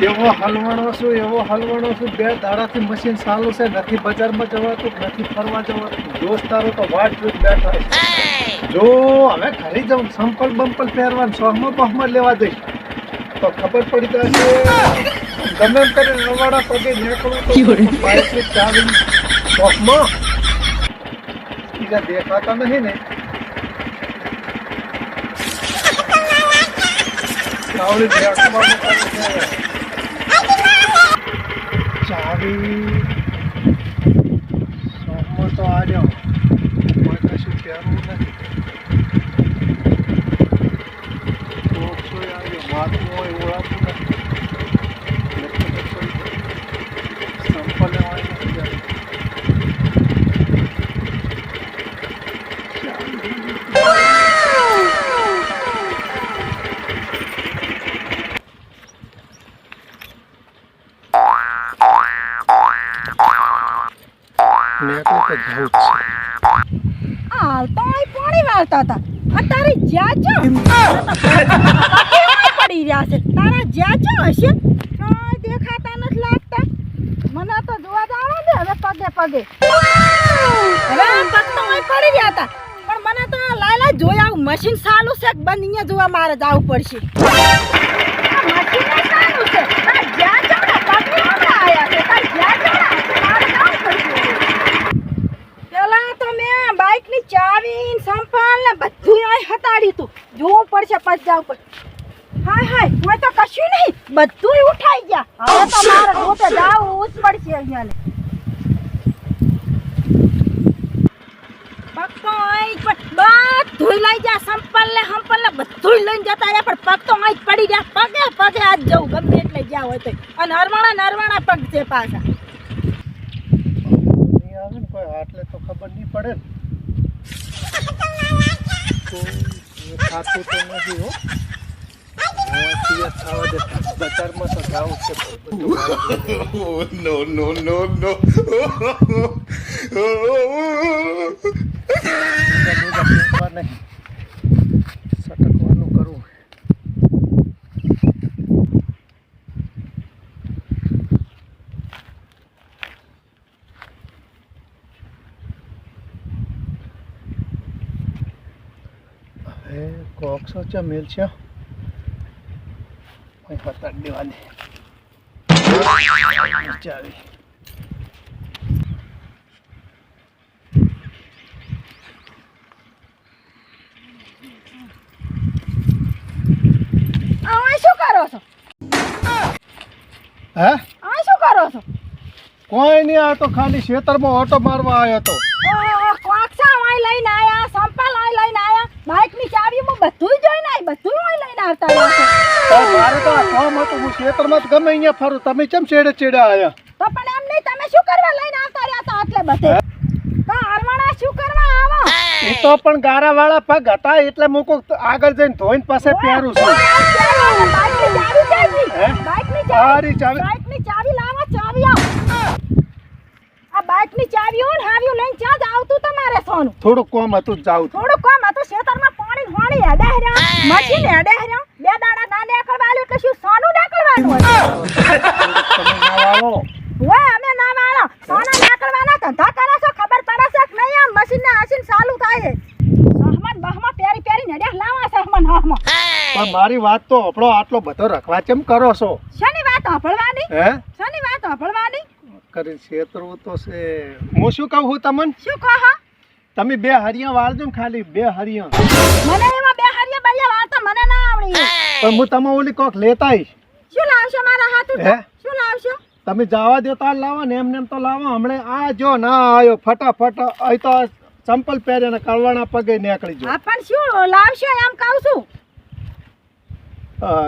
એવો હલવાણો છું બે દાડાથી મશીન ચાલુ છે નથી બજારમાં જવાતું નથી ફરવા જવાતું દોસ્તારો તો વાટ જોઈ બેઠા છે જો હવે ઘરે જાઉં સંપલ બંપલ પહેરવાનું સોહમાં બહમાં લેવા જઈશ તો ખબર પડી જશે ગમે એમ કરીને નવાડા પગે નીકળું તો બાઇકની ચાવી સોહમાં બીજા દેખાતા નહીં ને ચાવી સોહમાં તો આવ્યો કોઈ કશું પહેરવું નથી માથું હોય ઓળાતું નથી સંપલે હોય નથી પાણી વાળતા હતા અત્યારે જ્યાં છો પડી રહ્યા છે તારા જ્યાં છો હશે કાંઈ દેખાતા નથી લાગતા મને તો જોવા જાવ ને હવે પગે પગે હવે પગ તો અહીં પડી રહ્યા હતા પણ મને તો લાયલા જોઈ આવું મશીન ચાલુ છે બંધ અહીંયા જોવા મારે જવું પડશે મશીન ચાલુ છે તાર જ્યાં છો ને પગે હમણાં આવ્યા છે તાર જ્યાં છો ને મારે જવું પડશે પેલા તો મેં બાઇકની ચાવી સંભાળ ને બધું અહીં હટાડ્યું હતું જોવું પડશે પછી જવું પડશે હાય હું તો કશું નહીં બધું ઉઠાઈ ગયા હવે તો મારે ગોતે જાવું જ પડશે અહીંયા ને પગ તો અહીં બધું લઈ ગયા સંપલ ને બધું લઈને જતા રહ્યા પણ પગ તો અહીં પડી ગયા પગે આજ જવું ગમે એટલે ગયા હોય તો અને નરવાણા પગ છે પાછા કોઈ આટલે તો ખબર નહીં પડે ખાતું તો નથી હો બજારમાં તો જાવું છે સટકવાનું કરવું કોક્સો છે મેલ છે હટાડ દેવાની ચાવી શું કરો છો હે શું કરો છો કોઈ નહીં આ તો ખાલી ખેતરમાં ઓટો મારવા આવ્યો હતો કોક્સા અહીં લઈને આયા સંપાલ અહીં લઈને આયા બાઇકની ચાવી હું બધું જોઈને આવી બધું અહીં લઈને આવતા રહ્યા મારે તો આ કામ હતું હું ખેતરમાં ગમે અહીંયા ફરું તમે કેમ ચેડે આયા તો પણ એમ નહીં તમે શું કરવા લઈને આવતા રહ્યા તો આટલે બધે તો હરવાણા શું કરવા આવો એ તો પણ ગારા વાળા પગ હતા એટલે મૂકો આગળ જઈને ધોઈને પાસે પહેરું છું બાઇકની ચાવી લાવો ચાવી આ બાઇકની ચાવી હોય ને હાવ્યું લઈને ક્યાં જાવતું તમારે સોનું થોડું કોમ હતું જાવ થોડું કોમ હતું ખેતરમાં પાણી હોણી હેડે રહ્યા મશીન હેડે રહ્યા બે દાડા ના નીકળવાનું એટલે શું સોનું નીકળવાનું હોય અમે ના વાળો સોના નીકળવાના ધંધા કરો છો ખબર પડે છે કે નહીં આમ મશીન ને હસીન ચાલુ થાય સહમત બહમાં પેરી હેડ્યા લાવા સહમત હમમાં પણ મારી વાત તો આપણો આટલો બધો રખવા કેમ કરો છો શેની વાત સાંભળવાની શેની વાત સાંભળવાની કરી છેતરવું તો છે હું શું કહું તમને શું કહો તમે બે હરિયા વાળજો ને ખાલી બે હરિયા મને એમાં બે હરિયા બરિયા વાળતા મને ના આવડી પણ હું તમે ઓલી કોક લેતા આવીશ શું લાવશો મારા હાથ શું લાવશો તમે જવા દેતા લાવો ને એમને એમ તો લાવો હમણે આ જો ના આવ્યો ફટાફટ અહીં તો ચંપલ પહેરીને કળવાના પગે નીકળી જો પણ શું લાવશો એમ કહું છું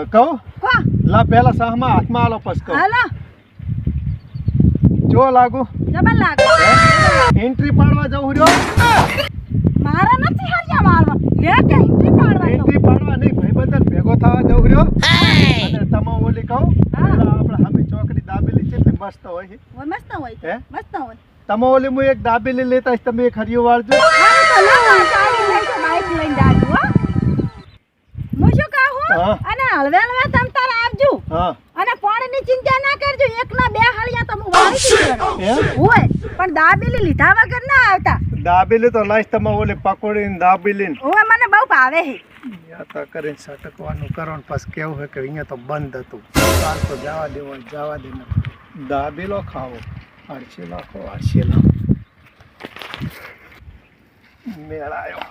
કહું લા પેલા સાહમાં હાથમાં આલો પસ કહું હાલો જો લાગુ જબર લાગુ એન્ટ્રી પાડવા જવું રહ્યો મારા નથી હરિયા મારવા લે કે એન્ટ્રી પાડવા નહીં ભાઈબંધન ભેગો થવા જવું રહ્યો અને તમે ઓલી કહું આપણે હામી ચોકડી દાબેલી છે એટલે મસ્ત હોય મસ્ત હોય મસ્ત હોય તમે ઓલી હું એક દાબેલી લેતા તમે એક હરિયો વાળજો બાઈક લઈને જાજો હું શું કહું અને હળવે તમ તાર આવજો અને પાણીની ચિંતા ના કરજો, એકના બે હાળિયા તો હું વાળી દીધો એમ હોય, પણ દાબેલી લીધા વગર ના આવતા. દાબેલી તો લાઈશ તમે ઓલી પકોડી ને દાબેલી ને હોય મને બહુ ભાવે છે. યાતા કરીને સટકવાનું કરો ને પછી કેવું છે કે અહીંયા તો બંધ હતું, કાલ તો જવા દેવો જવા દે ને દાબેલો ખાવો, અડસી નાખો અડસી નાખો. મેળાયો.